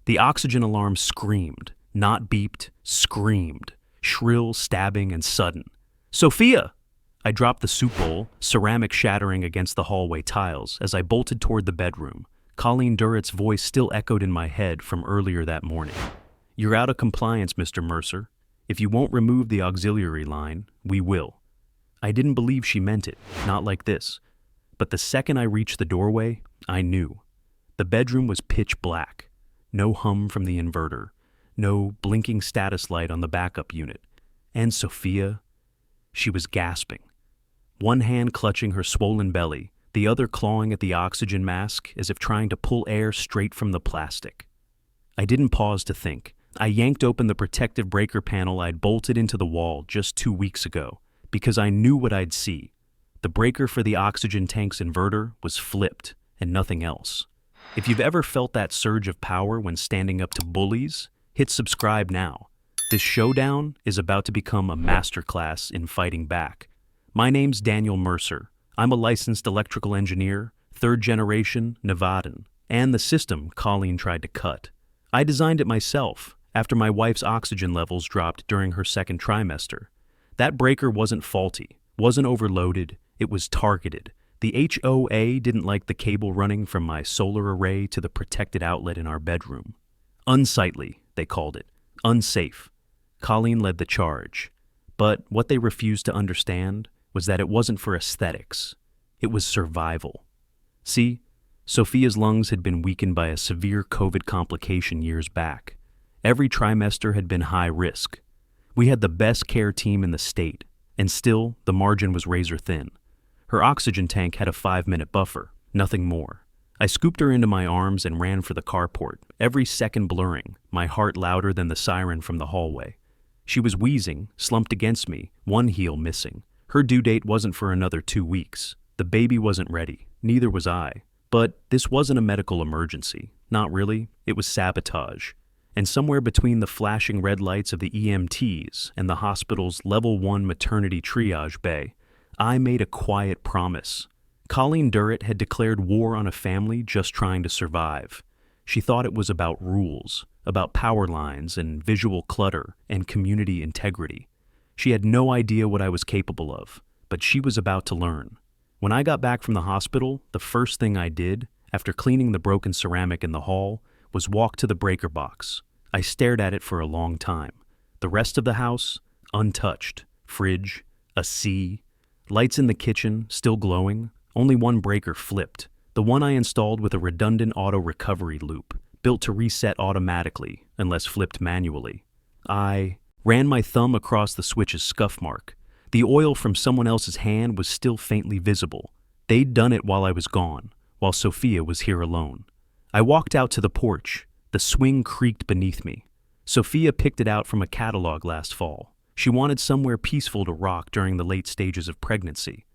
The oxygen alarm screamed, not beeped, screamed, shrill, stabbing, and sudden. "Sophia!" I dropped the soup bowl, ceramic shattering against the hallway tiles, as I bolted toward the bedroom. Colleen Durrett's voice still echoed in my head from earlier that morning. "You're out of compliance, Mr. Mercer. If you won't remove the auxiliary line, we will." I didn't believe she meant it, not like this. But the second I reached the doorway, I knew. The bedroom was pitch black. No hum from the inverter. No blinking status light on the backup unit. And Sophia, she was gasping. One hand clutching her swollen belly, the other clawing at the oxygen mask as if trying to pull air straight from the plastic. I didn't pause to think. I yanked open the protective breaker panel I'd bolted into the wall just 2 weeks ago, because I knew what I'd see. The breaker for the oxygen tank's inverter was flipped, and nothing else. If you've ever felt that surge of power when standing up to bullies, hit subscribe now. This showdown is about to become a masterclass in fighting back. My name's Daniel Mercer. I'm a licensed electrical engineer, third-generation Nevadan, and the system Colleen tried to cut. I designed it myself after my wife's oxygen levels dropped during her second trimester. That breaker wasn't faulty, wasn't overloaded, it was targeted. The HOA didn't like the cable running from my solar array to the protected outlet in our bedroom. Unsightly, they called it. Unsafe. Colleen led the charge. But what they refused to understand was that it wasn't for aesthetics. It was survival. See, Sophia's lungs had been weakened by a severe COVID complication years back. Every trimester had been high risk. We had the best care team in the state, and still the margin was razor thin. Her oxygen tank had a 5-minute buffer, nothing more. I scooped her into my arms and ran for the carport, every second blurring, my heart louder than the siren from the hallway. She was wheezing, slumped against me, one heel missing. Her due date wasn't for another 2 weeks. The baby wasn't ready, neither was I. But this wasn't a medical emergency. Not really. It was sabotage. And somewhere between the flashing red lights of the EMTs and the hospital's level 1 maternity triage bay, I made a quiet promise. Colleen Durrett had declared war on a family just trying to survive. She thought it was about rules, about power lines and visual clutter and community integrity. She had no idea what I was capable of, but she was about to learn. When I got back from the hospital, the first thing I did, after cleaning the broken ceramic in the hall, was walk to the breaker box. I stared at it for a long time. The rest of the house, untouched. Fridge, a sea, lights in the kitchen, still glowing. Only one breaker flipped, the one I installed with a redundant auto recovery loop, built to reset automatically unless flipped manually. I ran my thumb across the switch's scuff mark. The oil from someone else's hand was still faintly visible. They'd done it while I was gone, while Sophia was here alone. I walked out to the porch. The swing creaked beneath me. Sophia picked it out from a catalog last fall. She wanted somewhere peaceful to rock during the late stages of pregnancy.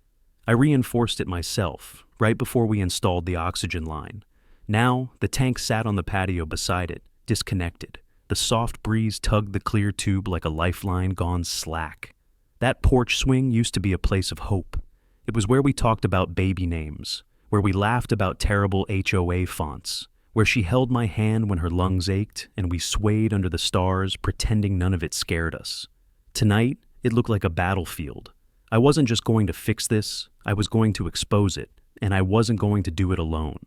I reinforced it myself, right before we installed the oxygen line. Now, the tank sat on the patio beside it, disconnected. The soft breeze tugged the clear tube like a lifeline gone slack. That porch swing used to be a place of hope. It was where we talked about baby names, where we laughed about terrible HOA fonts, where she held my hand when her lungs ached and we swayed under the stars pretending none of it scared us. Tonight, it looked like a battlefield. I wasn't just going to fix this, I was going to expose it, and I wasn't going to do it alone.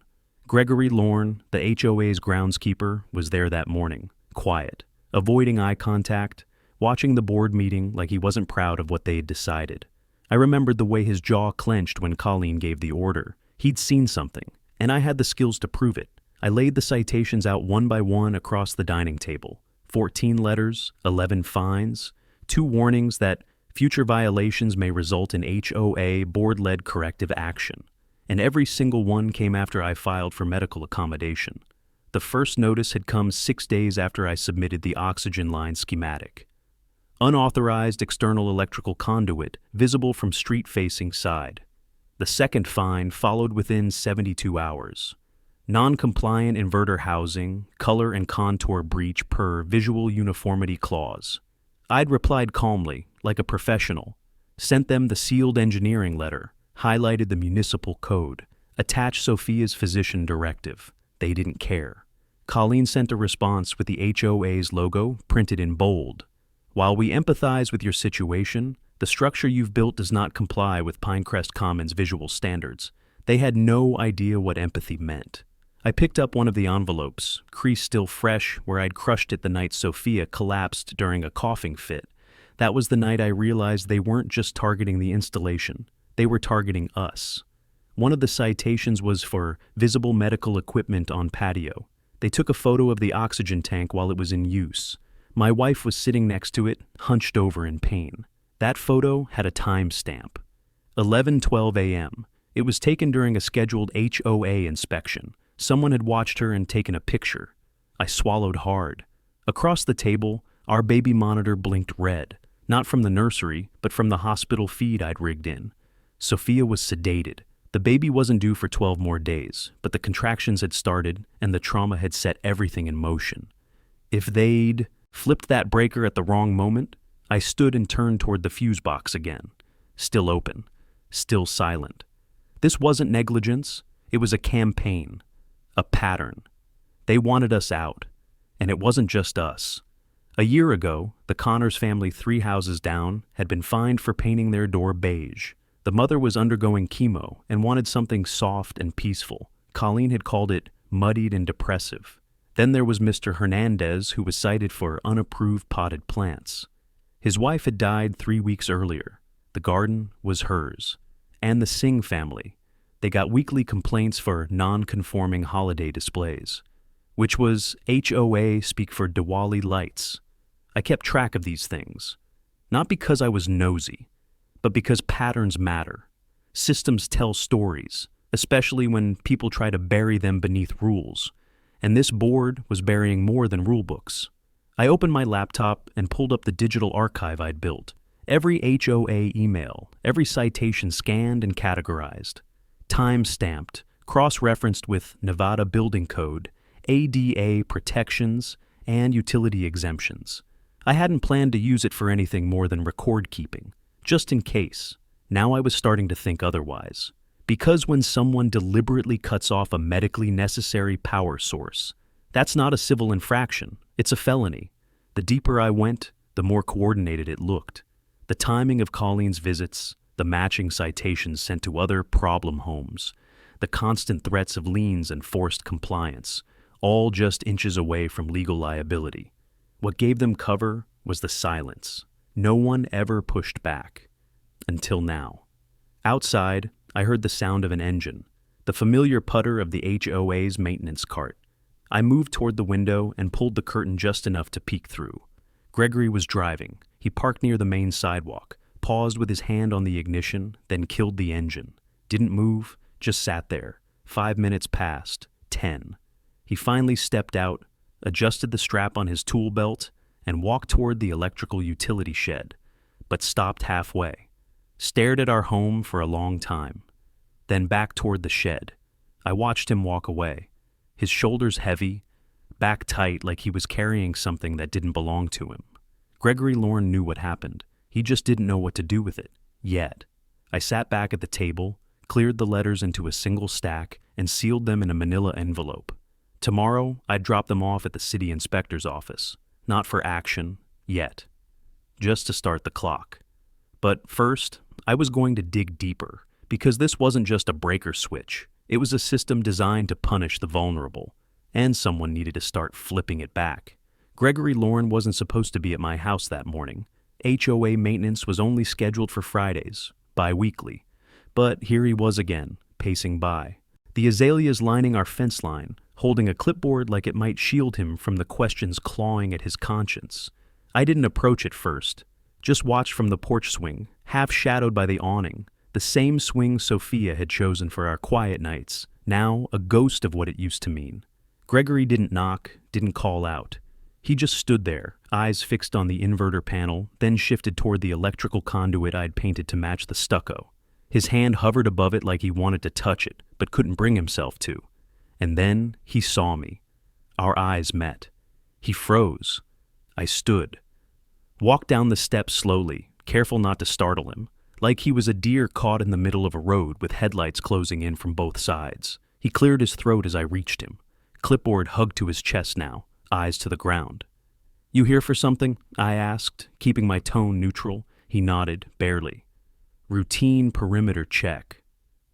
Gregory Lorne, the HOA's groundskeeper, was there that morning, quiet, avoiding eye contact, watching the board meeting like he wasn't proud of what they had decided. I remembered the way his jaw clenched when Colleen gave the order. He'd seen something, and I had the skills to prove it. I laid the citations out one by one across the dining table. 14 letters, 11 fines, 2 warnings that future violations may result in HOA board-led corrective action. And every single one came after I filed for medical accommodation. The first notice had come 6 days after I submitted the oxygen line schematic. Unauthorized external electrical conduit visible from street-facing side. The second fine followed within 72 hours. Non-compliant inverter housing, color and contour breach per visual uniformity clause. I'd replied calmly, like a professional, sent them the sealed engineering letter, highlighted the municipal code, attached Sophia's physician directive. They didn't care. Colleen sent a response with the HOA's logo printed in bold. While we empathize with your situation, the structure you've built does not comply with Pinecrest Commons visual standards. They had no idea what empathy meant. I picked up one of the envelopes, crease still fresh, where I'd crushed it the night Sophia collapsed during a coughing fit. That was the night I realized they weren't just targeting the installation, they were targeting us. One of the citations was for visible medical equipment on patio. They took a photo of the oxygen tank while it was in use. My wife was sitting next to it, hunched over in pain. That photo had a timestamp. 11:12 a.m. It was taken during a scheduled HOA inspection. Someone had watched her and taken a picture. I swallowed hard. Across the table, our baby monitor blinked red, not from the nursery, but from the hospital feed I'd rigged in. Sophia was sedated. The baby wasn't due for 12 more days, but the contractions had started and the trauma had set everything in motion. If they'd flipped that breaker at the wrong moment, I stood and turned toward the fuse box again. Still open, still silent. This wasn't negligence, it was a campaign. A pattern. They wanted us out, and it wasn't just us. A year ago, the Connors family 3 houses down had been fined for painting their door beige. The mother was undergoing chemo and wanted something soft and peaceful. Colleen had called it muddied and depressive. Then there was Mr. Hernandez, who was cited for unapproved potted plants. His wife had died 3 weeks earlier. The garden was hers. And the Singh family. They got weekly complaints for non-conforming holiday displays, which was HOA speak for Diwali lights. I kept track of these things, not because I was nosy, but because patterns matter. Systems tell stories, especially when people try to bury them beneath rules, and this board was burying more than rulebooks. I opened my laptop and pulled up the digital archive I'd built. Every HOA email, every citation scanned and categorized. Time-stamped, cross-referenced with Nevada Building Code, ADA protections, and utility exemptions. I hadn't planned to use it for anything more than record-keeping, just in case. Now I was starting to think otherwise. Because when someone deliberately cuts off a medically necessary power source, that's not a civil infraction, it's a felony. The deeper I went, the more coordinated it looked. The timing of Colleen's visits, the matching citations sent to other problem homes, the constant threats of liens and forced compliance, all just inches away from legal liability. What gave them cover was the silence. No one ever pushed back. Until now. Outside, I heard the sound of an engine, the familiar putter of the HOA's maintenance cart. I moved toward the window and pulled the curtain just enough to peek through. Gregory was driving. He parked near the main sidewalk, paused with his hand on the ignition, then killed the engine. Didn't move, just sat there. 5 minutes passed, 10. He finally stepped out, adjusted the strap on his tool belt, and walked toward the electrical utility shed, but stopped halfway. Stared at our home for a long time. Then back toward the shed. I watched him walk away. His shoulders heavy, back tight like he was carrying something that didn't belong to him. Gregory Lorne knew what happened. He just didn't know what to do with it, yet. I sat back at the table, cleared the letters into a single stack, and sealed them in a manila envelope. Tomorrow, I'd drop them off at the city inspector's office. Not for action, yet. Just to start the clock. But first, I was going to dig deeper, because this wasn't just a breaker switch. It was a system designed to punish the vulnerable, and someone needed to start flipping it back. Gregory Lorne wasn't supposed to be at my house that morning. HOA maintenance was only scheduled for Fridays, bi-weekly. But here he was again, pacing by. The azaleas lining our fence line, holding a clipboard like it might shield him from the questions clawing at his conscience. I didn't approach it first, just watched from the porch swing, half shadowed by the awning, the same swing Sophia had chosen for our quiet nights, now a ghost of what it used to mean. Gregory didn't knock, didn't call out. He just stood there, eyes fixed on the inverter panel, then shifted toward the electrical conduit I'd painted to match the stucco. His hand hovered above it like he wanted to touch it, but couldn't bring himself to. And then he saw me. Our eyes met. He froze. I stood. Walked down the steps slowly, careful not to startle him, like he was a deer caught in the middle of a road with headlights closing in from both sides. He cleared his throat as I reached him. clipboard hugged to his chest now, eyes to the ground. "You here for something?" I asked, keeping my tone neutral. He nodded, barely. "Routine perimeter check.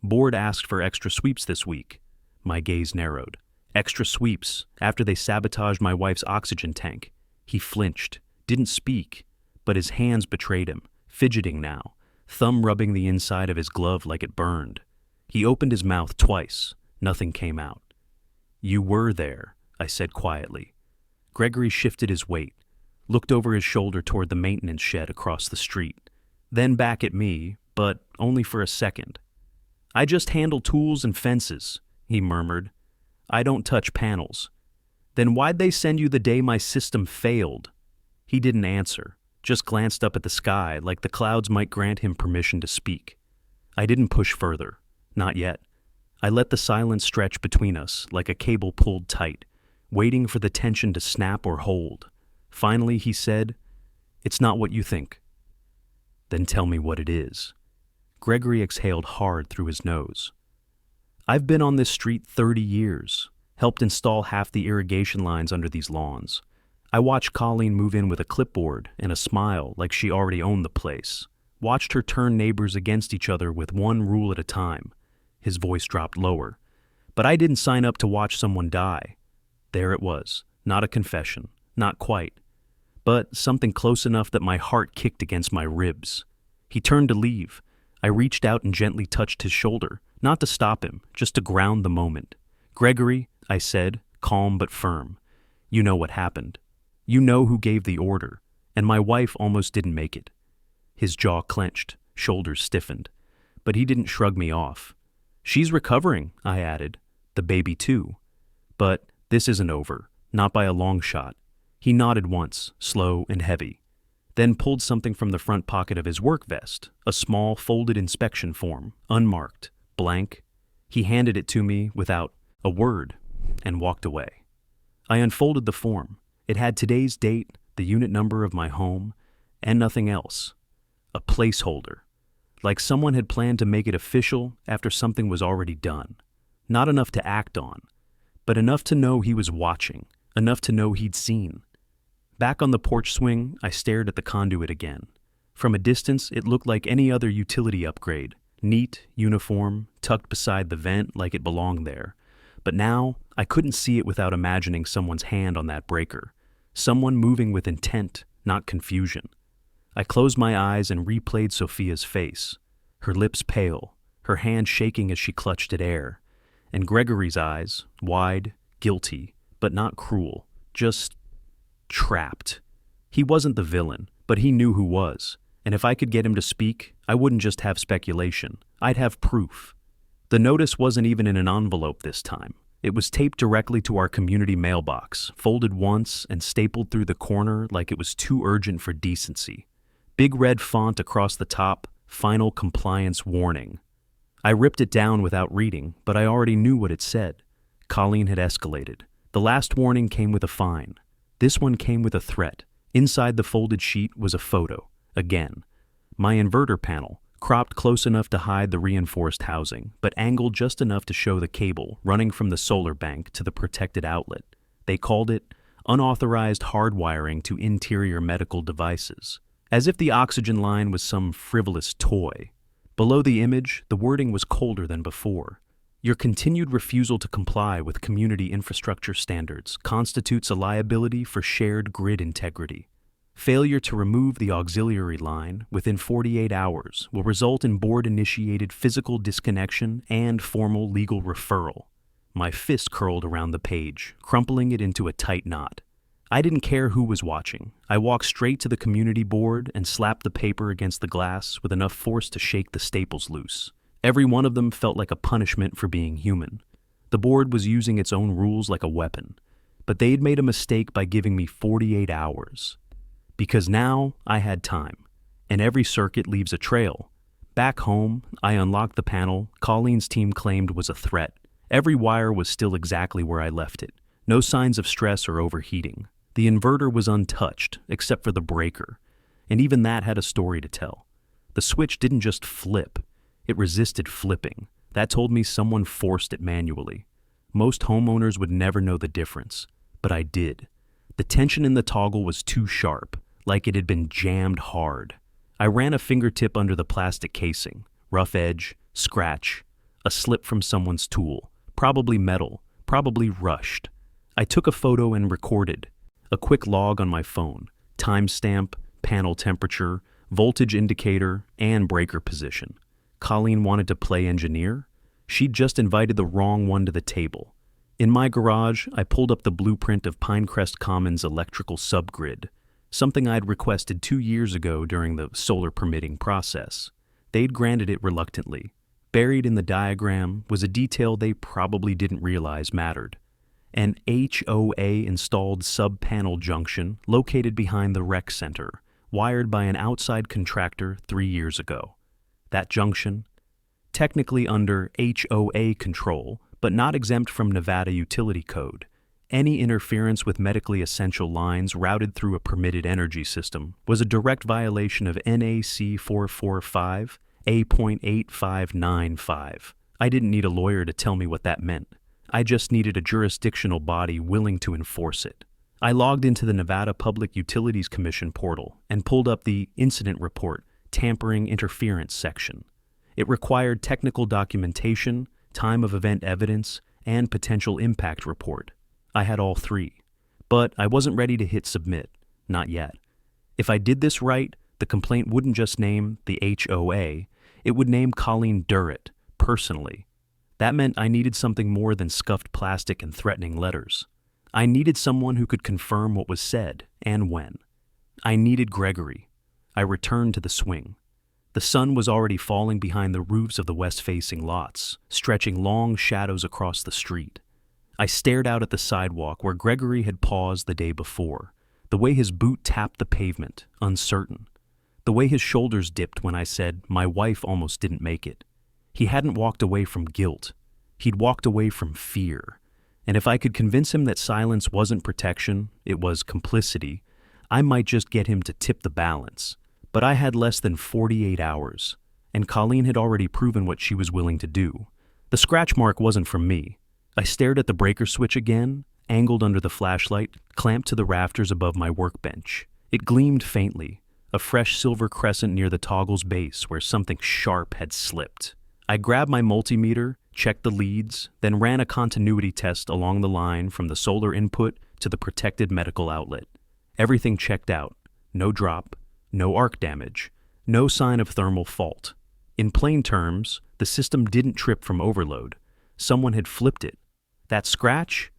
Board asked for extra sweeps this week." My gaze narrowed. "Extra sweeps, after they sabotaged my wife's oxygen tank." He flinched, didn't speak, but his hands betrayed him, fidgeting now, thumb rubbing the inside of his glove like it burned. He opened his mouth twice. Nothing came out. "You were there," I said quietly. Gregory shifted his weight, looked over his shoulder toward the maintenance shed across the street, then back at me, but only for a second. "I just handle tools and fences," he murmured. "I don't touch panels." "Then why'd they send you the day my system failed?" He didn't answer, just glanced up at the sky like the clouds might grant him permission to speak. I didn't push further. Not yet. I let the silence stretch between us like a cable pulled tight, waiting for the tension to snap or hold. Finally, he said, "It's not what you think." "Then tell me what it is." Gregory exhaled hard through his nose. "I've been on this street 30 years, helped install half the irrigation lines under these lawns. I watched Colleen move in with a clipboard and a smile like she already owned the place. Watched her turn neighbors against each other with one rule at a time." His voice dropped lower. "But I didn't sign up to watch someone die." There it was, not a confession, not quite, but something close enough that my heart kicked against my ribs. He turned to leave. I reached out and gently touched his shoulder, not to stop him, just to ground the moment. "Gregory," I said, calm but firm, "you know what happened. You know who gave the order, and my wife almost didn't make it." His jaw clenched, shoulders stiffened, but he didn't shrug me off. "She's recovering," I added. "The baby too. But this isn't over, not by a long shot." He nodded once, slow and heavy, then pulled something from the front pocket of his work vest, a small folded inspection form, unmarked, blank. He handed it to me without a word and walked away. I unfolded the form. It had today's date, the unit number of my home, and nothing else. A placeholder. Like someone had planned to make it official after something was already done. Not enough to act on, but enough to know he was watching, enough to know he'd seen. Back on the porch swing, I stared at the conduit again. From a distance, it looked like any other utility upgrade. Neat, uniform, tucked beside the vent like it belonged there. But now, I couldn't see it without imagining someone's hand on that breaker. Someone moving with intent, not confusion. I closed my eyes and replayed Sophia's face, her lips pale, her hand shaking as she clutched at air, and Gregory's eyes, wide, guilty, but not cruel, just trapped. He wasn't the villain, but he knew who was, and if I could get him to speak, I wouldn't just have speculation, I'd have proof. The notice wasn't even in an envelope this time. It was taped directly to our community mailbox, folded once and stapled through the corner like it was too urgent for decency. Big red font across the top, "Final compliance warning." I ripped it down without reading, but I already knew what it said. Colleen had escalated. The last warning came with a fine. This one came with a threat. Inside the folded sheet was a photo. Again. My inverter panel, cropped close enough to hide the reinforced housing, but angled just enough to show the cable running from the solar bank to the protected outlet. They called it unauthorized hardwiring to interior medical devices, as if the oxygen line was some frivolous toy. Below the image, the wording was colder than before. Your continued refusal to comply with community infrastructure standards constitutes a liability for shared grid integrity. Failure to remove the auxiliary line within 48 hours will result in board-initiated physical disconnection and formal legal referral. My fist curled around the page, crumpling it into a tight knot. I didn't care who was watching. I walked straight to the community board and slapped the paper against the glass with enough force to shake the staples loose. Every one of them felt like a punishment for being human. The board was using its own rules like a weapon, but they'd made a mistake by giving me 48 hours. Because now I had time, and every circuit leaves a trail. Back home, I unlocked the panel Colleen's team claimed was a threat. Every wire was still exactly where I left it. No signs of stress or overheating. The inverter was untouched, except for the breaker, and even that had a story to tell. The switch didn't just flip, it resisted flipping. That told me someone forced it manually. Most homeowners would never know the difference, but I did. The tension in the toggle was too sharp, like it had been jammed hard. I ran a fingertip under the plastic casing, rough edge, scratch, a slip from someone's tool, probably metal, probably rushed. I took a photo and recorded. A quick log on my phone, timestamp, panel temperature, voltage indicator, and breaker position. Colleen wanted to play engineer? She'd just invited the wrong one to the table. In my garage, I pulled up the blueprint of Pinecrest Commons' electrical subgrid, something I'd requested 2 years ago during the solar permitting process. They'd granted it reluctantly. Buried in the diagram was a detail they probably didn't realize mattered. An HOA installed sub-panel junction located behind the rec center, wired by an outside contractor 3 years ago. That junction, technically under HOA control, but not exempt from Nevada utility code. Any interference with medically essential lines routed through a permitted energy system was a direct violation of NAC 445 A.8595. I didn't need a lawyer to tell me what that meant. I just needed a jurisdictional body willing to enforce it. I logged into the Nevada Public Utilities Commission portal and pulled up the Incident Report, Tampering Interference section. It required technical documentation, time of event evidence, and potential impact report. I had all three, but I wasn't ready to hit submit, not yet. If I did this right, the complaint wouldn't just name the HOA, it would name Colleen Durrett, personally. That meant I needed something more than scuffed plastic and threatening letters. I needed someone who could confirm what was said and when. I needed Gregory. I returned to the swing. The sun was already falling behind the roofs of the west-facing lots, stretching long shadows across the street. I stared out at the sidewalk where Gregory had paused the day before, the way his boot tapped the pavement, uncertain. The way his shoulders dipped when I said, "My wife almost didn't make it." He hadn't walked away from guilt. He'd walked away from fear. And if I could convince him that silence wasn't protection, it was complicity, I might just get him to tip the balance. But I had less than 48 hours, and Colleen had already proven what she was willing to do. The scratch mark wasn't from me. I stared at the breaker switch again, angled under the flashlight, clamped to the rafters above my workbench. It gleamed faintly, a fresh silver crescent near the toggle's base where something sharp had slipped. I grabbed my multimeter, checked the leads, then ran a continuity test along the line from the solar input to the protected medical outlet. Everything checked out. No drop, no arc damage, no sign of thermal fault. In plain terms, the system didn't trip from overload. Someone had flipped it. That scratch?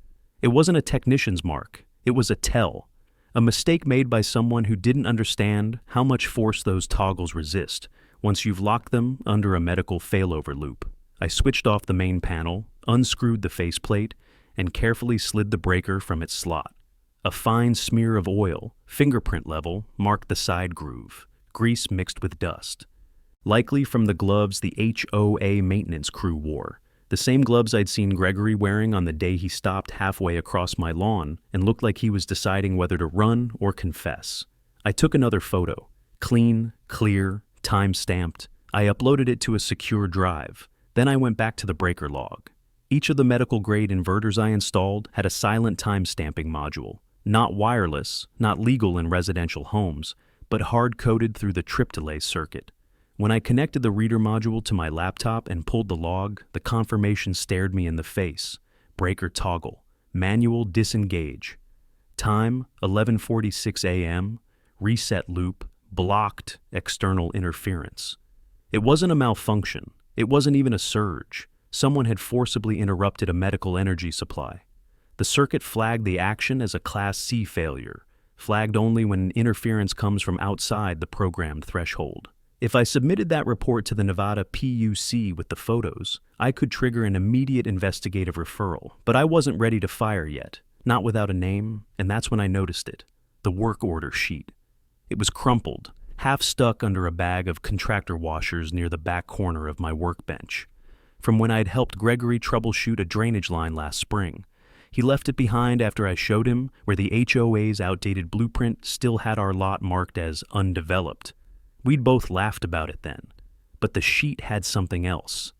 It wasn't a technician's mark. It was a tell. A mistake made by someone who didn't understand how much force those toggles resist once you've locked them under a medical failover loop. I switched off the main panel, unscrewed the faceplate, and carefully slid the breaker from its slot. A fine smear of oil, fingerprint level, marked the side groove, grease mixed with dust. Likely from the gloves the HOA maintenance crew wore, the same gloves I'd seen Gregory wearing on the day he stopped halfway across my lawn and looked like he was deciding whether to run or confess. I took another photo, clean, clear, time-stamped. I uploaded it to a secure drive. Then I went back to the breaker log. Each of the medical-grade inverters I installed had a silent time-stamping module, not wireless, not legal in residential homes, but hard-coded through the trip delay circuit. When I connected the reader module to my laptop and pulled the log, the confirmation stared me in the face. Breaker toggle. Manual disengage. Time, 11:46 a.m. Reset loop. Blocked external interference. It wasn't a malfunction. It wasn't even a surge. Someone had forcibly interrupted a medical energy supply. The circuit flagged the action as a Class C failure, flagged only when interference comes from outside the programmed threshold. If I submitted that report to the Nevada PUC with the photos, I could trigger an immediate investigative referral, but I wasn't ready to fire yet, not without a name, and that's when I noticed it, the work order sheet. It was crumpled, half stuck under a bag of contractor washers near the back corner of my workbench. From when I'd helped Gregory troubleshoot a drainage line last spring. He left it behind after I showed him where the HOA's outdated blueprint still had our lot marked as undeveloped. We'd both laughed about it then, but the sheet had something else.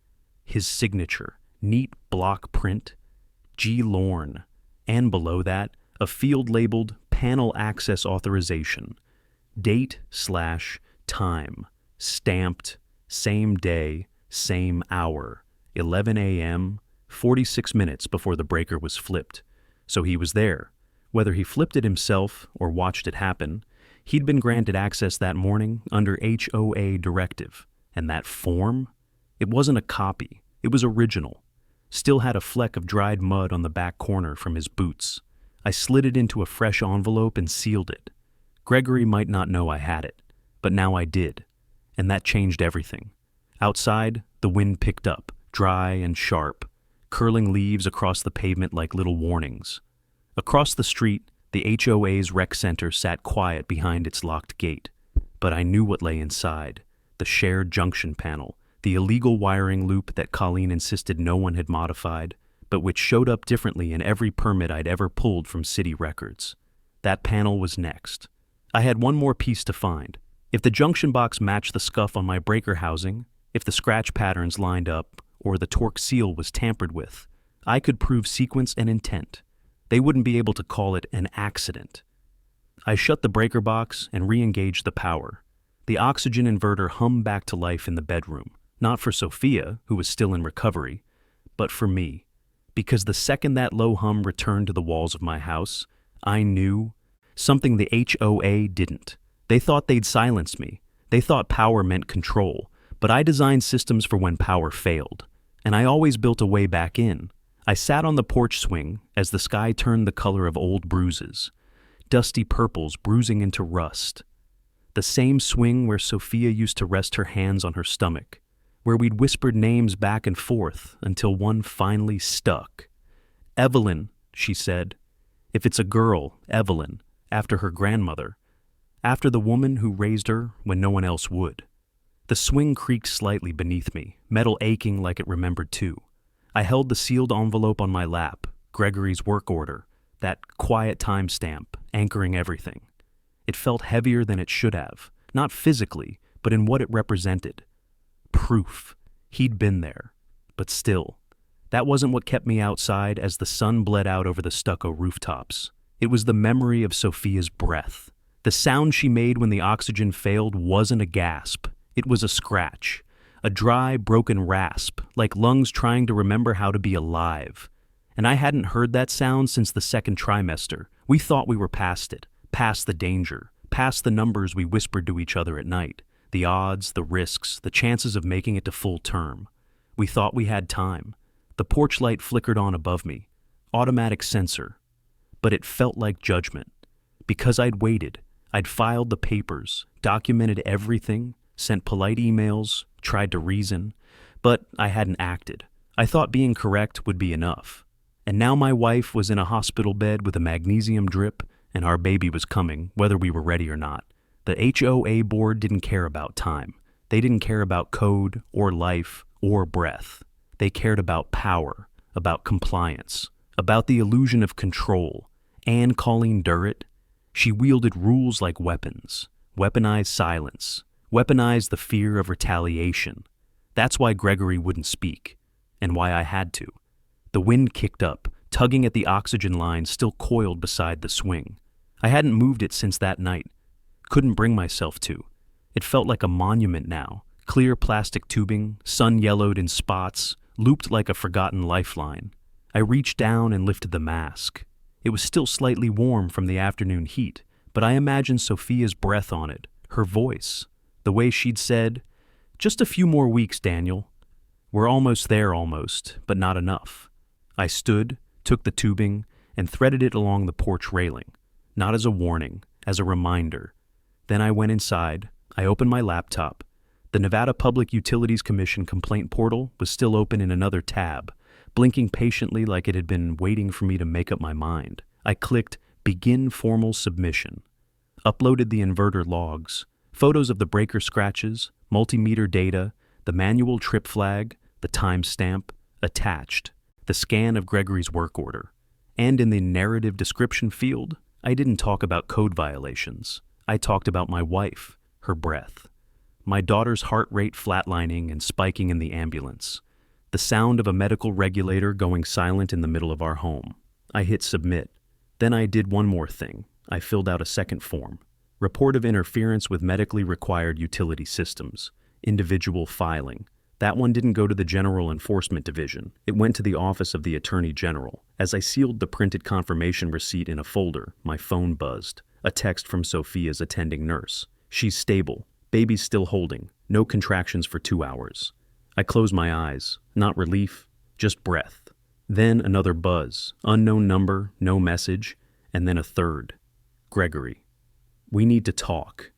His signature, neat block print, G. Lorne, and below that, a field labeled Panel Access Authorization, date/time, stamped, same day, same hour, 11 a.m., 46 minutes before the breaker was flipped. So he was there. Whether he flipped it himself or watched it happen, he'd been granted access that morning under HOA directive. And that form? It wasn't a copy. It was original. Still had a fleck of dried mud on the back corner from his boots. I slid it into a fresh envelope and sealed it. Gregory might not know I had it, but now I did. And that changed everything. Outside, the wind picked up, dry and sharp, curling leaves across the pavement like little warnings. Across the street, the HOA's rec center sat quiet behind its locked gate. But I knew what lay inside. The shared junction panel, the illegal wiring loop that Colleen insisted no one had modified, but which showed up differently in every permit I'd ever pulled from city records. That panel was next. I had one more piece to find. If the junction box matched the scuff on my breaker housing, if the scratch patterns lined up, or the torque seal was tampered with, I could prove sequence and intent. They wouldn't be able to call it an accident. I shut the breaker box and re-engaged the power. The oxygen inverter hummed back to life in the bedroom, not for Sophia, who was still in recovery, but for me. Because the second that low hum returned to the walls of my house, I knew something the HOA didn't. They thought they'd silence me. They thought power meant control, but I designed systems for when power failed, and I always built a way back in. I sat on the porch swing as the sky turned the color of old bruises, dusty purples bruising into rust. The same swing where Sophia used to rest her hands on her stomach, where we'd whispered names back and forth until one finally stuck. Evelyn, she said. If it's a girl, Evelyn, after her grandmother, after the woman who raised her when no one else would. The swing creaked slightly beneath me, metal aching like it remembered too. I held the sealed envelope on my lap, Gregory's work order, that quiet timestamp, anchoring everything. It felt heavier than it should have, not physically, but in what it represented. Proof. He'd been there. But still, that wasn't what kept me outside as the sun bled out over the stucco rooftops. It was the memory of Sophia's breath. The sound she made when the oxygen failed wasn't a gasp. It was a scratch, a dry, broken rasp, like lungs trying to remember how to be alive. And I hadn't heard that sound since the second trimester. We thought we were past it. Past the danger, past the numbers we whispered to each other at night, the odds, the risks, the chances of making it to full term. We thought we had time. The porch light flickered on above me. Automatic sensor. But it felt like judgment. Because I'd waited, I'd filed the papers, documented everything, sent polite emails, tried to reason, but I hadn't acted. I thought being correct would be enough. And now my wife was in a hospital bed with a magnesium drip, and our baby was coming, whether we were ready or not. The HOA board didn't care about time. They didn't care about code or life or breath. They cared about power, about compliance, about the illusion of control. And Colleen Durrett, she wielded rules like weapons, weaponized silence, weaponized the fear of retaliation. That's why Gregory wouldn't speak, and why I had to. The wind kicked up, tugging at the oxygen line still coiled beside the swing. I hadn't moved it since that night. Couldn't bring myself to. It felt like a monument now. Clear plastic tubing, sun-yellowed in spots, looped like a forgotten lifeline. I reached down and lifted the mask. It was still slightly warm from the afternoon heat, but I imagined Sophia's breath on it, her voice, the way she'd said, "Just a few more weeks, Daniel. We're almost there almost, but not enough." I stood, took the tubing, and threaded it along the porch railing. Not as a warning, as a reminder. Then I went inside, I opened my laptop. The Nevada Public Utilities Commission complaint portal was still open in another tab, blinking patiently like it had been waiting for me to make up my mind. I clicked Begin Formal Submission. Uploaded the inverter logs, photos of the breaker scratches, multimeter data, the manual trip flag, the timestamp, attached, the scan of Gregory's work order. And in the narrative description field, I didn't talk about code violations. I talked about my wife, her breath, my daughter's heart rate flatlining and spiking in the ambulance, the sound of a medical regulator going silent in the middle of our home. I hit submit. Then I did one more thing. I filled out a second form. Report of interference with medically required utility systems. Individual filing. That one didn't go to the General Enforcement Division. It went to the Office of the Attorney General. As I sealed the printed confirmation receipt in a folder, my phone buzzed. A text from Sophia's attending nurse. She's stable. Baby's still holding. No contractions for 2 hours. I closed my eyes. Not relief, just breath. Then another buzz. Unknown number, no message, and then a third. Gregory. We need to talk,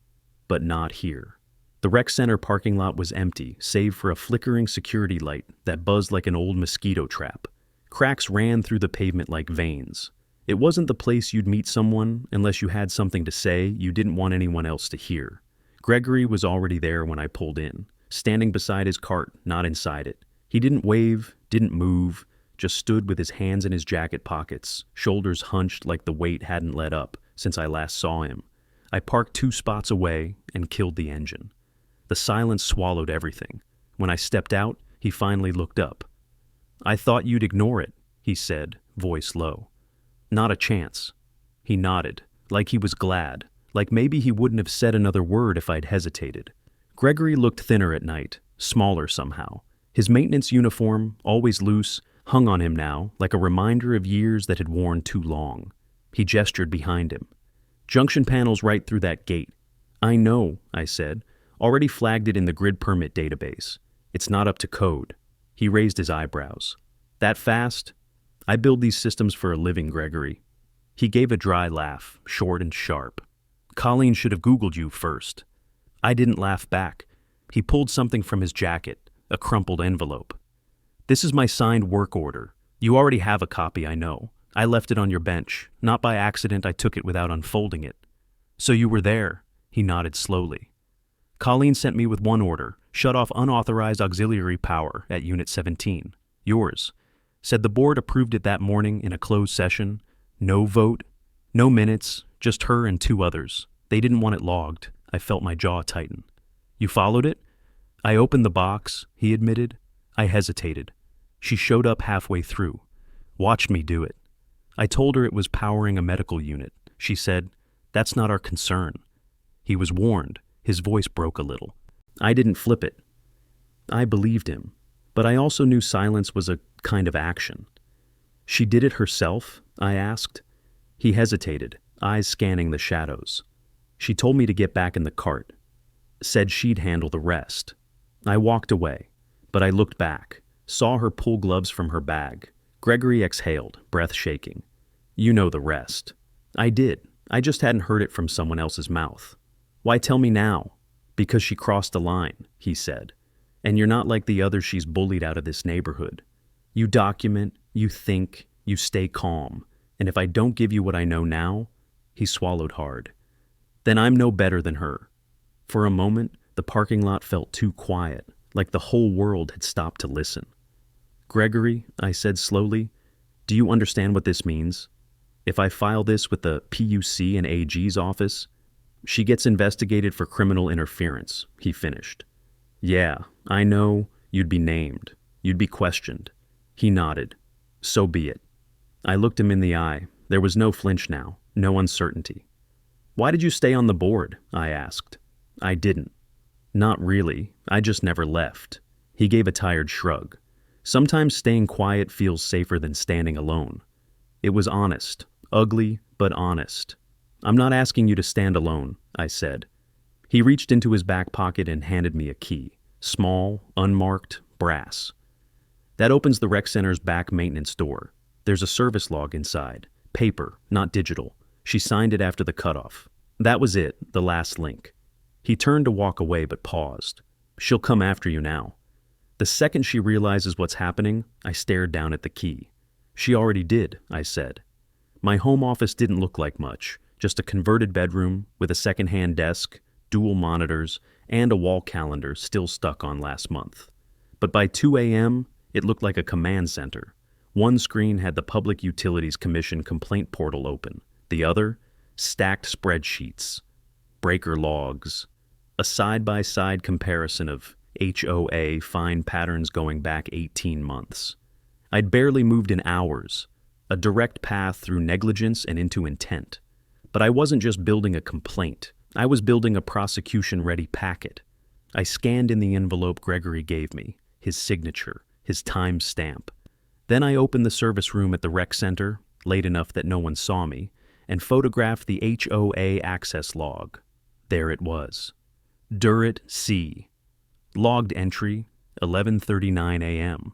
but not here. The rec center parking lot was empty, save for a flickering security light that buzzed like an old mosquito trap. Cracks ran through the pavement like veins. It wasn't the place you'd meet someone unless you had something to say you didn't want anyone else to hear. Gregory was already there when I pulled in, standing beside his cart, not inside it. He didn't wave, didn't move, just stood with his hands in his jacket pockets, shoulders hunched like the weight hadn't let up since I last saw him. I parked 2 spots away and killed the engine. The silence swallowed everything. When I stepped out, he finally looked up. I thought you'd ignore it, he said, voice low. Not a chance. He nodded, like he was glad, like maybe he wouldn't have said another word if I'd hesitated. Gregory looked thinner at night, smaller somehow. His maintenance uniform, always loose, hung on him now, like a reminder of years that had worn too long. He gestured behind him. Junction panels right through that gate. I know, I said. Already flagged it in the grid permit database. It's not up to code. He raised his eyebrows. That fast? I build these systems for a living, Gregory. He gave a dry laugh, short and sharp. Colleen should have Googled you first. I didn't laugh back. He pulled something from his jacket, a crumpled envelope. This is my signed work order. You already have a copy, I know. I left it on your bench. Not by accident, I took it without unfolding it. So you were there. He nodded slowly. Colleen sent me with one order, shut off unauthorized auxiliary power at Unit 17. Yours. Said the board approved it that morning in a closed session. No vote, no minutes, just her and 2 others. They didn't want it logged. I felt my jaw tighten. You followed it? I opened the box, he admitted. I hesitated. She showed up halfway through. Watched me do it. I told her it was powering a medical unit. She said, that's not our concern. He was warned. His voice broke a little. I didn't flip it. I believed him, but I also knew silence was a kind of action. She did it herself? I asked. He hesitated, eyes scanning the shadows. She told me to get back in the cart. Said she'd handle the rest. I walked away, but I looked back, saw her pull gloves from her bag. Gregory exhaled, breath shaking. You know the rest. I did. I just hadn't heard it from someone else's mouth. Why tell me now? Because she crossed the line, he said. And you're not like the others she's bullied out of this neighborhood. You document, you think, you stay calm. And if I don't give you what I know now, he swallowed hard. Then I'm no better than her. For a moment, the parking lot felt too quiet, like the whole world had stopped to listen. Gregory, I said slowly, do you understand what this means? If I file this with the PUC and AG's office, she gets investigated for criminal interference, he finished. Yeah, I know, you'd be named. You'd be questioned. He nodded. So be it. I looked him in the eye. There was no flinch now, no uncertainty. Why did you stay on the board? I asked. I didn't. Not really. I just never left. He gave a tired shrug. Sometimes staying quiet feels safer than standing alone. It was honest. Ugly, but honest. I'm not asking you to stand alone, I said. He reached into his back pocket and handed me a key. Small, unmarked, brass. That opens the rec center's back maintenance door. There's a service log inside. Paper, not digital. She signed it after the cutoff. That was it, the last link. He turned to walk away but paused. She'll come after you now. The second she realizes what's happening, I stared down at the key. She already did, I said. My home office didn't look like much. Just a converted bedroom with a second-hand desk, dual monitors, and a wall calendar still stuck on last month. But by 2 a.m., it looked like a command center. One screen had the Public Utilities Commission complaint portal open. The other, stacked spreadsheets, breaker logs, a side-by-side comparison of HOA fine patterns going back 18 months. I'd barely moved in hours, a direct path through negligence and into intent. But I wasn't just building a complaint. I was building a prosecution-ready packet. I scanned in the envelope Gregory gave me, his signature, his time stamp. Then I opened the service room at the rec center, late enough that no one saw me, and photographed the HOA access log. There it was. Durrett C. Logged entry, 11:39 a.m.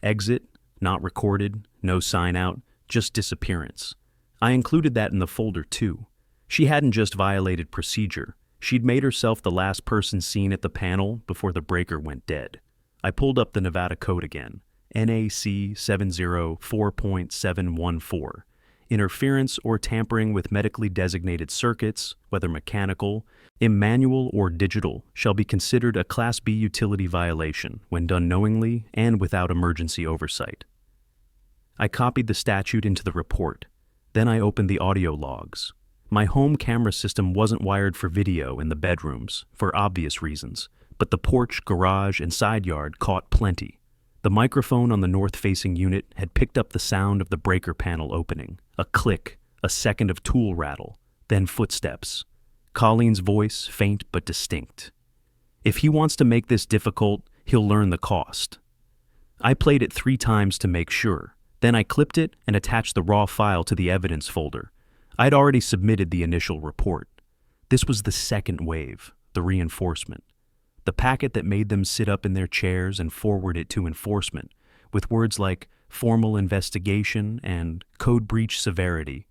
Exit, not recorded, no sign out, just disappearance. I included that in the folder too. She hadn't just violated procedure. She'd made herself the last person seen at the panel before the breaker went dead. I pulled up the Nevada code again. NAC 704.714. Interference or tampering with medically designated circuits, whether mechanical, manual, or digital, shall be considered a Class B utility violation when done knowingly and without emergency oversight. I copied the statute into the report. Then I opened the audio logs. My home camera system wasn't wired for video in the bedrooms, for obvious reasons, but the porch, garage, and side yard caught plenty. The microphone on the north-facing unit had picked up the sound of the breaker panel opening, a click, a second of tool rattle, then footsteps. Colleen's voice, faint but distinct. If he wants to make this difficult, he'll learn the cost. I played it 3 times to make sure. Then I clipped it and attached the raw file to the evidence folder. I'd already submitted the initial report. This was the second wave, the reinforcement. The packet that made them sit up in their chairs and forward it to enforcement, with words like formal investigation and code breach severity.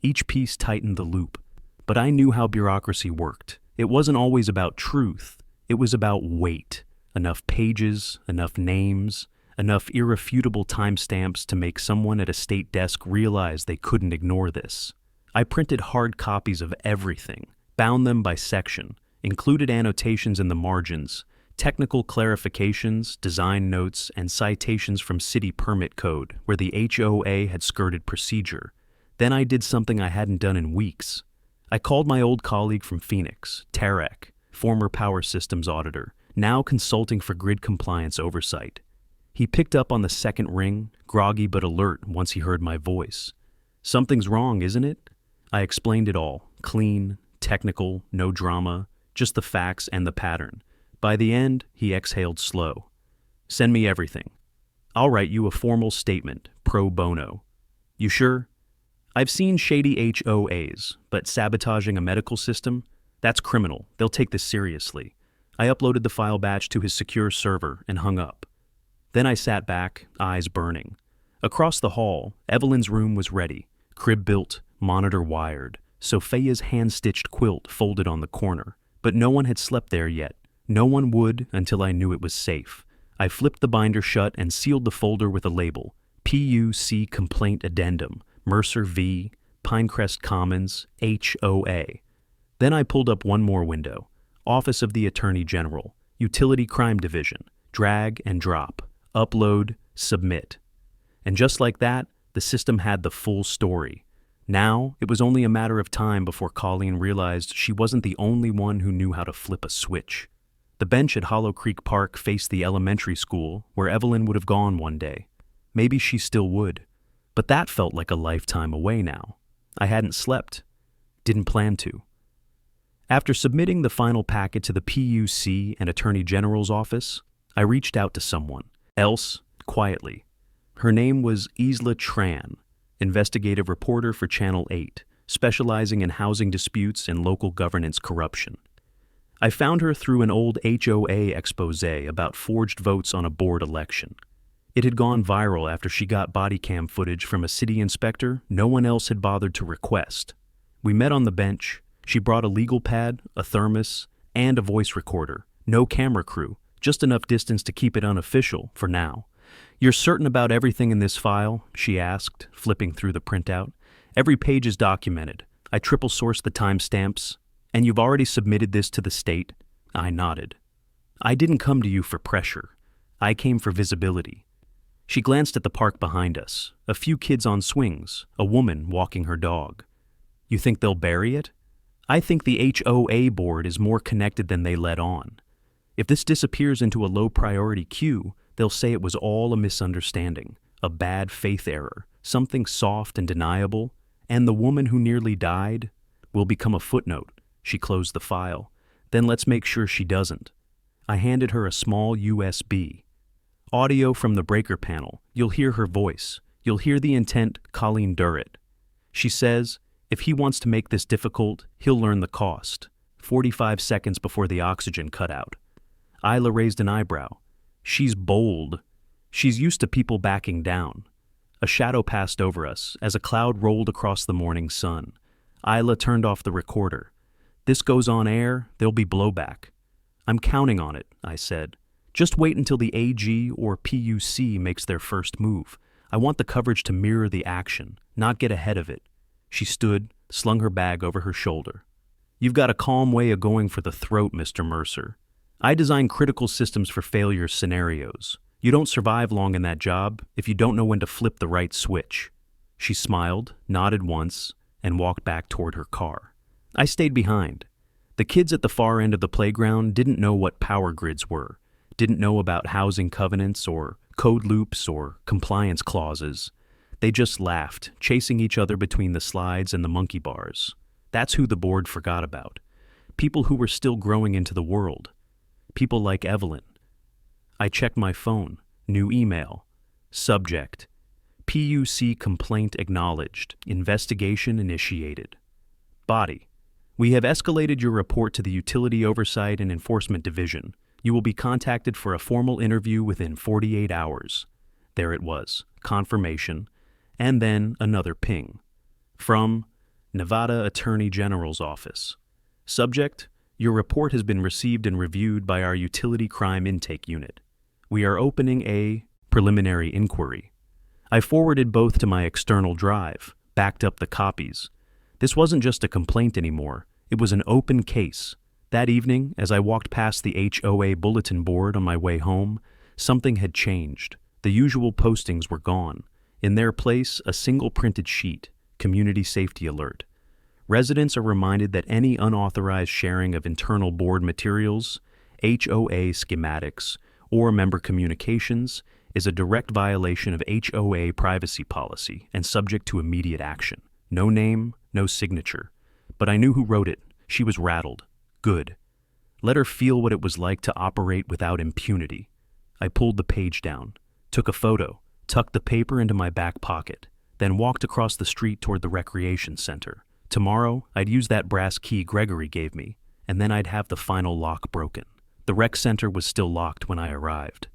Each piece tightened the loop, but I knew how bureaucracy worked. It wasn't always about truth, it was about weight. Enough pages, enough names, enough irrefutable timestamps to make someone at a state desk realize they couldn't ignore this. I printed hard copies of everything, bound them by section, included annotations in the margins, technical clarifications, design notes, and citations from city permit code where the HOA had skirted procedure. Then I did something I hadn't done in weeks. I called my old colleague from Phoenix, Tarek, former power systems auditor, now consulting for grid compliance oversight. He picked up on the second ring, groggy but alert once he heard my voice. "Something's wrong, isn't it?" I explained it all, clean, technical, no drama, just the facts and the pattern. By the end, he exhaled slow. "Send me everything. I'll write you a formal statement, pro bono." "You sure?" "I've seen shady HOAs, but sabotaging a medical system? That's criminal. They'll take this seriously." I uploaded the file batch to his secure server and hung up. Then I sat back, eyes burning. Across the hall, Evelyn's room was ready, crib built, monitor wired, Sophia's hand-stitched quilt folded on the corner. But no one had slept there yet. No one would until I knew it was safe. I flipped the binder shut and sealed the folder with a label. PUC Complaint Addendum, Mercer v. Pinecrest Commons, HOA. Then I pulled up one more window. Office of the Attorney General, Utility Crime Division, drag and drop, upload, submit. And just like that, the system had the full story. Now, it was only a matter of time before Colleen realized she wasn't the only one who knew how to flip a switch. The bench at Hollow Creek Park faced the elementary school where Evelyn would have gone one day. Maybe she still would. But that felt like a lifetime away now. I hadn't slept. Didn't plan to. After submitting the final packet to the PUC and Attorney General's office, I reached out to someone else, quietly. Her name was Isla Tran, investigative reporter for Channel 8, specializing in housing disputes and local governance corruption. I found her through an old HOA expose about forged votes on a board election. It had gone viral after she got body cam footage from a city inspector no one else had bothered to request. We met on the bench. She brought a legal pad, a thermos, and a voice recorder. No camera crew, just enough distance to keep it unofficial for now. "You're certain about everything in this file?" she asked, flipping through the printout. "Every page is documented. I triple-sourced the timestamps. And you've already submitted this to the state?" I nodded. "I didn't come to you for pressure. I came for visibility." She glanced at the park behind us. A few kids on swings, a woman walking her dog. "You think they'll bury it?" "I think the HOA board is more connected than they let on. If this disappears into a low-priority queue, they'll say it was all a misunderstanding, a bad faith error, something soft and deniable, and the woman who nearly died will become a footnote. She closed the file. Then let's make sure she doesn't. I handed her a small USB. Audio from the breaker panel. You'll hear her voice. You'll hear the intent, Colleen Durrett. She says, if he wants to make this difficult, he'll learn the cost. 45 seconds before the oxygen cut out. Isla raised an eyebrow. She's bold. She's used to people backing down. A shadow passed over us as a cloud rolled across the morning sun. Isla turned off the recorder. This goes on air, there'll be blowback. I'm counting on it, I said. Just wait until the AG or PUC makes their first move. I want the coverage to mirror the action, not get ahead of it. She stood, slung her bag over her shoulder. You've got a calm way of going for the throat, Mr. Mercer. I design critical systems for failure scenarios. You don't survive long in that job if you don't know when to flip the right switch. She smiled, nodded once, and walked back toward her car. I stayed behind. The kids at the far end of the playground didn't know what power grids were, didn't know about housing covenants or code loops or compliance clauses. They just laughed, chasing each other between the slides and the monkey bars. That's who the board forgot about. People who were still growing into the world. People like Evelyn. I checked my phone. New email. Subject: PUC complaint acknowledged. Investigation initiated. Body: we have escalated your report to the Utility Oversight and Enforcement Division. You will be contacted for a formal interview within 48 hours. There it was. Confirmation. And then another ping. From Nevada Attorney General's Office. Subject: your report has been received and reviewed by our Utility Crime Intake Unit. We are opening a preliminary inquiry. I forwarded both to my external drive, backed up the copies. This wasn't just a complaint anymore. It was an open case. That evening, as I walked past the HOA bulletin board on my way home, something had changed. The usual postings were gone. In their place, a single printed sheet, Community Safety Alert. Residents are reminded that any unauthorized sharing of internal board materials, HOA schematics, or member communications is a direct violation of HOA privacy policy and subject to immediate action. No name, no signature. But I knew who wrote it. She was rattled. Good. Let her feel what it was like to operate without impunity. I pulled the page down, took a photo, tucked the paper into my back pocket, then walked across the street toward the recreation center. Tomorrow, I'd use that brass key Gregory gave me, and then I'd have the final lock broken. The rec center was still locked when I arrived.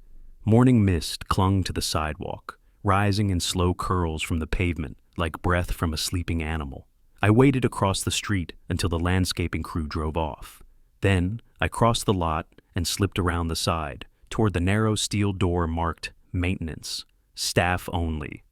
Morning mist clung to the sidewalk, rising in slow curls from the pavement like breath from a sleeping animal. I waited across the street until the landscaping crew drove off. Then, I crossed the lot and slipped around the side, toward the narrow steel door marked Maintenance, Staff Only.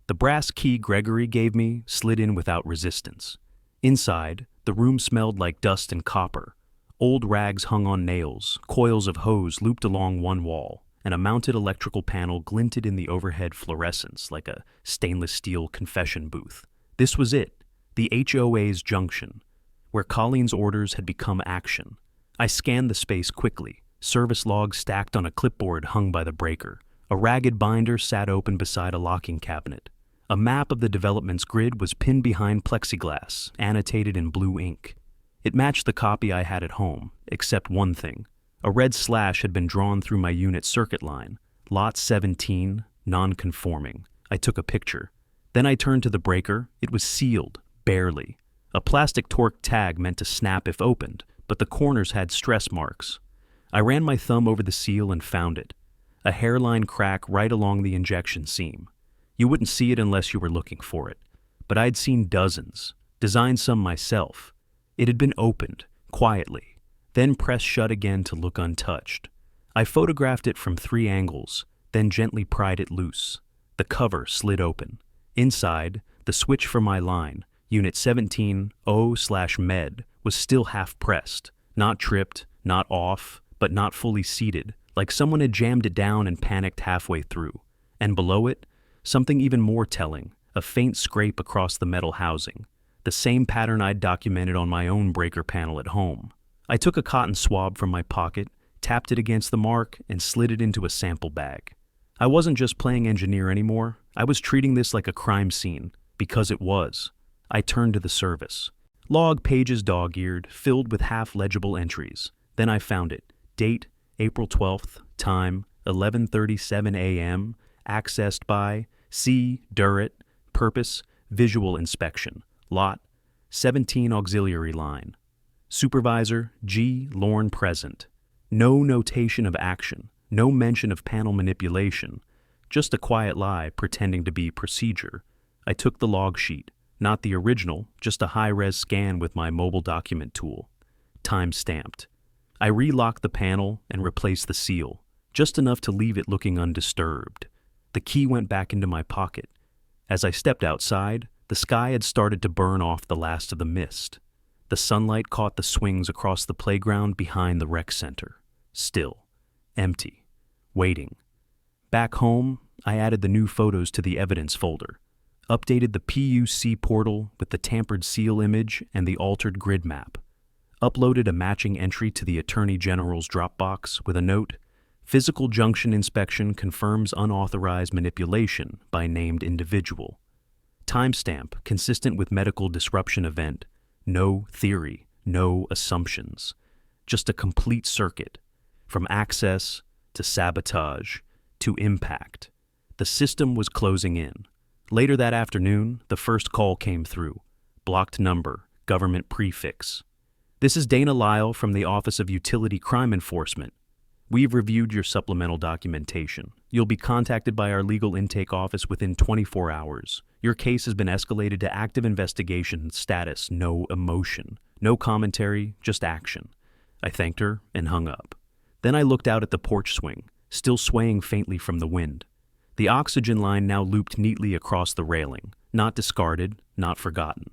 The brass key Gregory gave me slid in without resistance. Inside, the room smelled like dust and copper. Old rags hung on nails, coils of hose looped along one wall, and a mounted electrical panel glinted in the overhead fluorescence like a stainless steel confession booth. This was it, the HOA's junction, where Colleen's orders had become action. I scanned the space quickly, service logs stacked on a clipboard hung by the breaker. A ragged binder sat open beside a locking cabinet. A map of the development's grid was pinned behind plexiglass, annotated in blue ink. It matched the copy I had at home, except one thing. A red slash had been drawn through my unit's circuit line. Lot 17, non-conforming. I took a picture. Then I turned to the breaker. It was sealed, barely. A plastic torque tag meant to snap if opened, but the corners had stress marks. I ran my thumb over the seal and found it. A hairline crack right along the injection seam. You wouldn't see it unless you were looking for it. But I'd seen dozens, designed some myself. It had been opened, quietly, then pressed shut again to look untouched. I photographed it from 3 angles, then gently pried it loose. The cover slid open. Inside, the switch for my line, Unit 17-0/Med, was still half-pressed, not tripped, not off, but not fully seated, like someone had jammed it down and panicked halfway through. And below it, something even more telling, a faint scrape across the metal housing, the same pattern I'd documented on my own breaker panel at home. I took a cotton swab from my pocket, tapped it against the mark, and slid it into a sample bag. I wasn't just playing engineer anymore. I was treating this like a crime scene, because it was. I turned to the service. Log pages dog-eared, filled with half-legible entries. Then I found it. Date, April 12th. Time, 11:37 a.m. Accessed by C. Durrett. Purpose, visual inspection. Lot, 17 auxiliary line. Supervisor, G. Lorne present. No notation of action. No mention of panel manipulation. Just a quiet lie pretending to be procedure. I took the log sheet. Not the original, just a high-res scan with my mobile document tool. Time stamped. I relocked the panel and replaced the seal, just enough to leave it looking undisturbed. The key went back into my pocket. As I stepped outside, the sky had started to burn off the last of the mist. The sunlight caught the swings across the playground behind the rec center. Still. Empty. Waiting. Back home, I added the new photos to the evidence folder. Updated the PUC portal with the tampered seal image and the altered grid map. Uploaded a matching entry to the Attorney General's Dropbox with a note, "Physical junction inspection confirms unauthorized manipulation by named individual." Timestamp consistent with medical disruption event. No theory, no assumptions. Just a complete circuit. From access to sabotage to impact. The system was closing in. Later that afternoon, the first call came through. Blocked number, government prefix. "This is Dana Lyle from the Office of Utility Crime Enforcement. We've reviewed your supplemental documentation. You'll be contacted by our legal intake office within 24 hours. Your case has been escalated to active investigation status, no emotion. No commentary, just action." I thanked her and hung up. Then I looked out at the porch swing, still swaying faintly from the wind. The oxygen line now looped neatly across the railing, not discarded, not forgotten.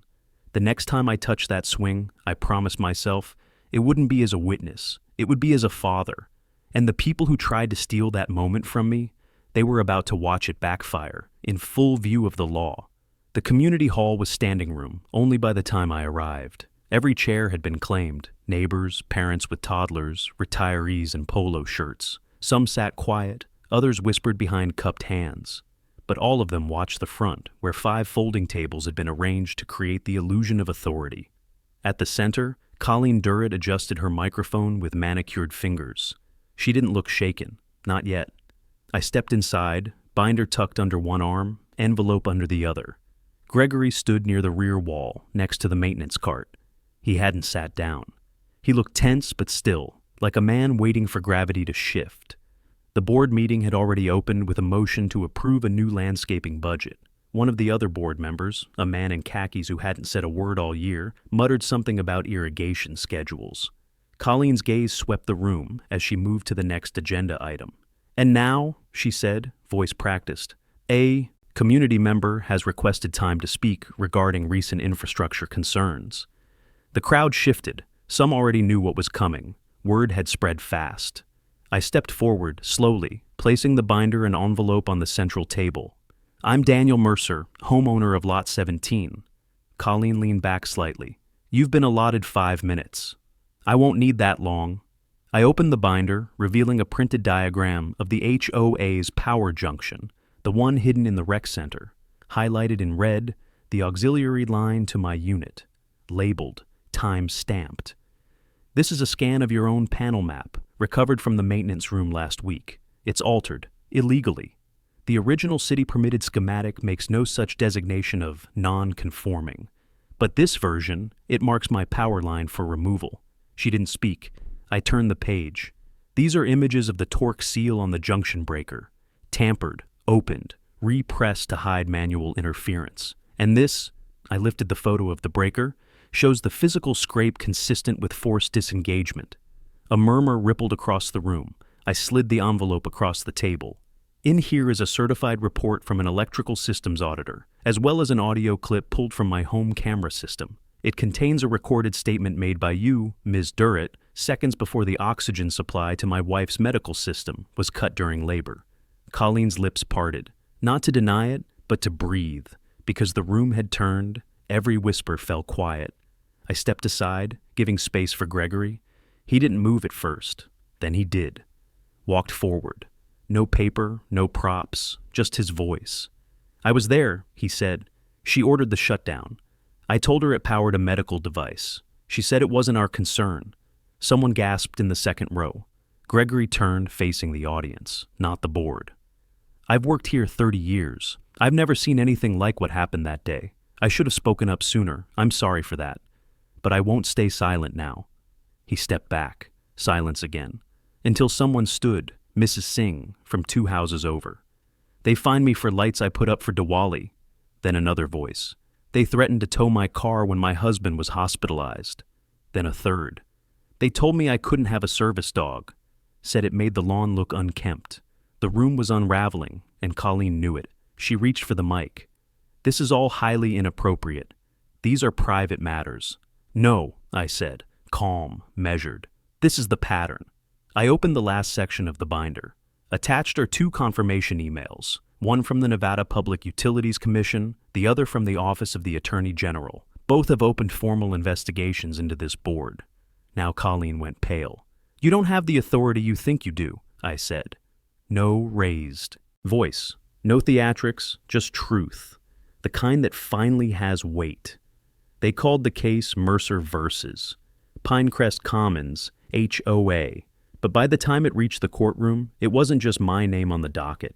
The next time I touched that swing, I promised myself, it wouldn't be as a witness, it would be as a father. And the people who tried to steal that moment from me, they were about to watch it backfire, in full view of the law. The community hall was standing room, only by the time I arrived. Every chair had been claimed, neighbors, parents with toddlers, retirees in polo shirts. Some sat quiet, others whispered behind cupped hands. But all of them watched the front, where 5 folding tables had been arranged to create the illusion of authority. At the center, Colleen Durrett adjusted her microphone with manicured fingers. She didn't look shaken, not yet. I stepped inside, binder tucked under one arm, envelope under the other. Gregory stood near the rear wall, next to the maintenance cart. He hadn't sat down. He looked tense but still, like a man waiting for gravity to shift. The board meeting had already opened with a motion to approve a new landscaping budget. One of the other board members, a man in khakis who hadn't said a word all year, muttered something about irrigation schedules. Colleen's gaze swept the room as she moved to the next agenda item. "And now," she said, voice practiced, "a community member has requested time to speak regarding recent infrastructure concerns." The crowd shifted. Some already knew what was coming. Word had spread fast. I stepped forward, slowly, placing the binder and envelope on the central table. "I'm Daniel Mercer, homeowner of Lot 17. Colleen leaned back slightly. "You've been allotted 5 minutes. "I won't need that long." I opened the binder, revealing a printed diagram of the HOA's power junction, the one hidden in the rec center, highlighted in red, the auxiliary line to my unit, labeled, time stamped. "This is a scan of your own panel map, recovered from the maintenance room last week. It's altered, illegally. The original city-permitted schematic makes no such designation of non-conforming. But this version, it marks my power line for removal." She didn't speak. I turned the page. "These are images of the torque seal on the junction breaker. Tampered, opened, repressed to hide manual interference. And this," I lifted the photo of the breaker, "shows the physical scrape consistent with forced disengagement." A murmur rippled across the room. I slid the envelope across the table. "In here is a certified report from an electrical systems auditor, as well as an audio clip pulled from my home camera system. It contains a recorded statement made by you, Ms. Durrett, seconds before the oxygen supply to my wife's medical system was cut during labor." Colleen's lips parted, not to deny it, but to breathe, because the room had turned, every whisper fell quiet. I stepped aside, giving space for Gregory. He didn't move at first. Then he did. Walked forward. No paper, no props, just his voice. "I was there," he said. "She ordered the shutdown. I told her it powered a medical device. She said it wasn't our concern." Someone gasped in the second row. Gregory turned, facing the audience, not the board. "I've worked here 30 years. I've never seen anything like what happened that day. I should have spoken up sooner. I'm sorry for that. But I won't stay silent now." He stepped back. Silence again. Until someone stood, Mrs. Singh, from 2 houses over. "They fined me for lights I put up for Diwali." Then another voice. "They threatened to tow my car when my husband was hospitalized." Then a third. "They told me I couldn't have a service dog." Said it made the lawn look unkempt. The room was unraveling, and Colleen knew it. She reached for the mic. "This is all highly inappropriate. These are private matters." "No," I said, calm, measured. "This is the pattern." I opened the last section of the binder. Attached are 2 confirmation emails, one from the Nevada Public Utilities Commission, the other from the Office of the Attorney General. Both have opened formal investigations into this board. Now Colleen went pale. "You don't have the authority you think you do," I said. No raised voice. No theatrics, just truth. The kind that finally has weight. They called the case Mercer versus Pinecrest Commons, HOA. But by the time it reached the courtroom, it wasn't just my name on the docket.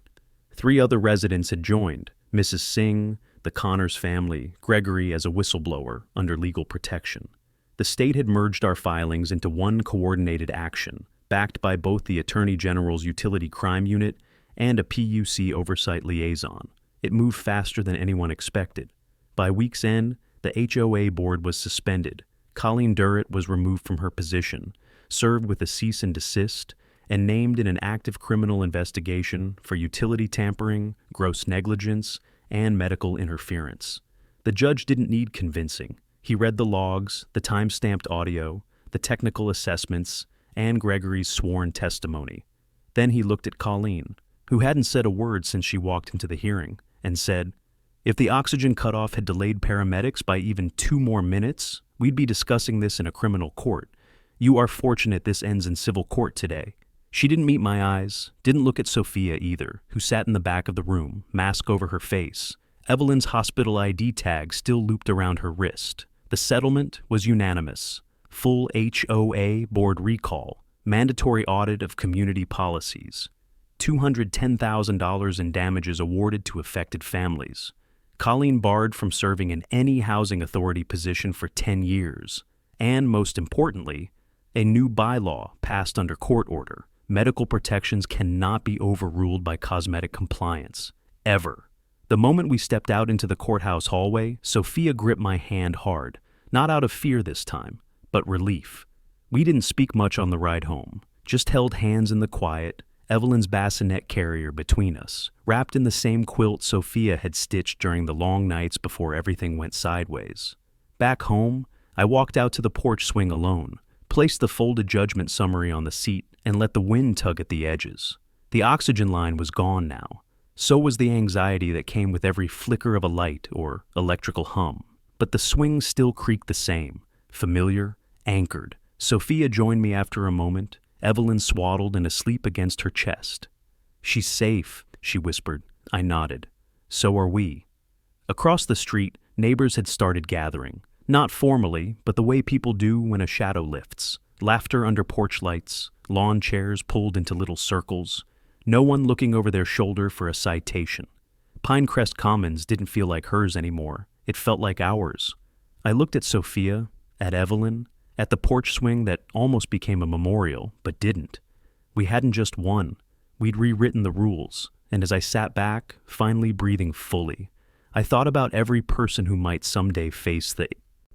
3 other residents had joined: Mrs. Singh, the Connors family, Gregory as a whistleblower under legal protection. The state had merged our filings into one coordinated action, backed by both the Attorney General's Utility Crime Unit and a PUC oversight liaison. It moved faster than anyone expected. By week's end, the HOA board was suspended. Colleen Durrett was removed from her position, served with a cease and desist, and named in an active criminal investigation for utility tampering, gross negligence, and medical interference. The judge didn't need convincing. He read the logs, the time-stamped audio, the technical assessments, and Gregory's sworn testimony. Then he looked at Colleen, who hadn't said a word since she walked into the hearing, and said, "If the oxygen cutoff had delayed paramedics by even 2 more minutes, we'd be discussing this in a criminal court. You are fortunate this ends in civil court today." She didn't meet my eyes, didn't look at Sophia either, who sat in the back of the room, mask over her face. Evelyn's hospital ID tag still looped around her wrist. The settlement was unanimous. Full HOA board recall, mandatory audit of community policies, $210,000 in damages awarded to affected families. Colleen barred from serving in any housing authority position for 10 years. And most importantly, a new bylaw passed under court order. Medical protections cannot be overruled by cosmetic compliance. Ever. The moment we stepped out into the courthouse hallway, Sophia gripped my hand hard, not out of fear this time, but relief. We didn't speak much on the ride home, just held hands in the quiet, Evelyn's bassinet carrier between us, wrapped in the same quilt Sophia had stitched during the long nights before everything went sideways. Back home, I walked out to the porch swing alone, placed the folded judgment summary on the seat, and let the wind tug at the edges. The oxygen line was gone now. So was the anxiety that came with every flicker of a light or electrical hum. But the swing still creaked the same, familiar, anchored. Sophia joined me after a moment, Evelyn swaddled and asleep against her chest. "She's safe," she whispered. I nodded. "So are we." Across the street, neighbors had started gathering. Not formally, but the way people do when a shadow lifts. Laughter under porch lights, lawn chairs pulled into little circles. No one looking over their shoulder for a citation. Pinecrest Commons didn't feel like hers anymore. It felt like ours. I looked at Sophia, at Evelyn, at the porch swing that almost became a memorial, but didn't. We hadn't just won. We'd rewritten the rules, and as I sat back, finally breathing fully, I thought about every person who might someday face the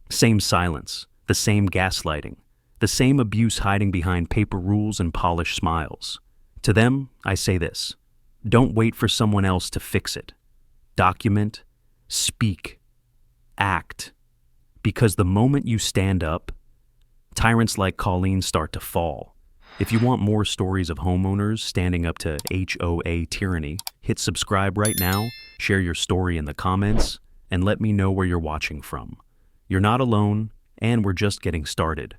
same silence, the same gaslighting, the same abuse hiding behind paper rules and polished smiles. To them, I say this: don't wait for someone else to fix it. Document, speak, act. Because the moment you stand up, tyrants like Colleen start to fall. If you want more stories of homeowners standing up to HOA tyranny, hit subscribe right now, share your story in the comments, and let me know where you're watching from. You're not alone, and we're just getting started.